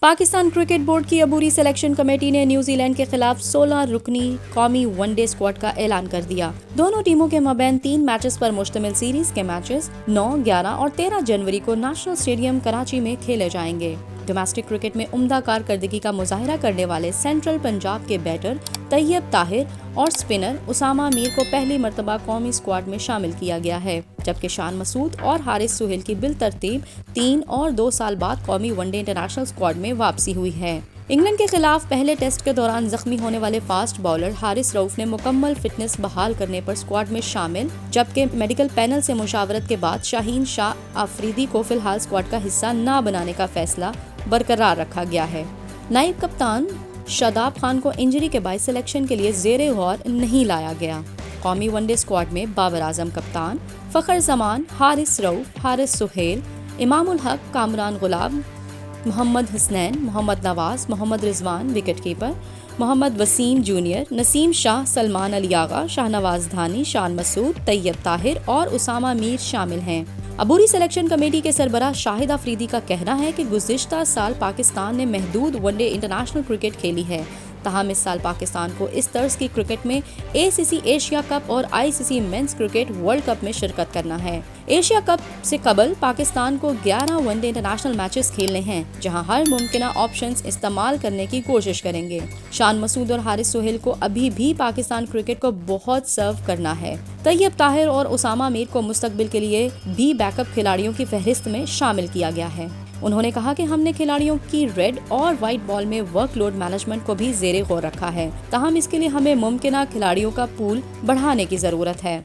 Pakistan cricket board کی عبوری selection committee نے نیوزی لینڈ کے خلاف 16 رکنی قومی ون ڈے اسکواڈ کا اعلان کر دیا۔ دونوں ٹیموں کے مابین 3 میچز پر مشتمل سیریز کے میچز 9، 11 اور 13 جنوری کو نیشنل اسٹیڈیم کراچی میں کھیلے جائیں گے۔ ڈومیسٹک کرکٹ میں عمدہ کارکردگی کا مظاہرہ کرنے والے سینٹرل پنجاب کے بیٹر طیب طاہر اور اسپنر اسامہ میر کو پہلی مرتبہ قومی اسکواڈ میں شامل کیا گیا ہے، جبکہ شان مسعود اور حارث سہیل کی بالترتیب 3 اور 2 سال بعد قومی ون ڈے انٹرنیشنل اسکواڈ میں واپسی ہوئی ہے۔ انگلینڈ کے خلاف پہلے ٹیسٹ کے دوران زخمی ہونے والے فاسٹ باؤلر حارث رؤف نے مکمل فٹنس بحال کرنے پر اسکواڈ میں شامل، جبکہ میڈیکل پینل سے مشاورت کے بعد شاہین شاہ آفریدی کو فی الحال اسکواڈ کا حصہ نہ بنانے کا فیصلہ برقرار رکھا گیا ہے۔ نائب کپتان شاداب خان کو انجری کے باعث سلیکشن کے لیے زیر غور نہیں لایا گیا۔ قومی ون ڈے اسکواڈ میں بابر اعظم کپتان، فخر زمان، حارث رؤف، حارث سہیل، امام الحق، کامران غلام، محمد حسنین، محمد نواز، محمد رضوان وکٹ کیپر، محمد وسیم جونیئر، نسیم شاہ، سلمان علی آغا، شاہنواز دھانی، شان مسعود، طیب طاہر اور اسامہ میر شامل ہیں۔ عبوری سلیکشن کمیٹی کے سربراہ شاہد آفریدی کا کہنا ہے کہ گزشتہ سال پاکستان نے محدود ون ڈے انٹرنیشنل کرکٹ کھیلی ہے، تاہم اس سال پاکستان کو اس طرز کی کرکٹ میں ACC ایشیا کپ اور ICC men's cricket world cup میں شرکت کرنا ہے۔ ایشیا کپ سے قبل پاکستان کو 11 ون ڈے انٹرنیشنل میچز کھیلنے ہیں، جہاں ہر ممکنہ آپشنز استعمال کرنے کی کوشش کریں گے۔ شان مسعود اور حارث سہیل کو ابھی بھی پاکستان کرکٹ کو بہت سرو کرنا ہے۔ طیب طاہر اور اسامہ میر کو مستقبل کے لیے بھی بیک اپ کھلاڑیوں کی فہرست میں شامل کیا گیا ہے۔ انہوں نے کہا کہ ہم نے کھلاڑیوں کی ریڈ اور وائٹ بال میں ورک لوڈ مینجمنٹ کو بھی زیر غور رکھا ہے، تاہم اس کے لیے ہمیں ممکنہ کھلاڑیوں کا پول بڑھانے کی ضرورت ہے۔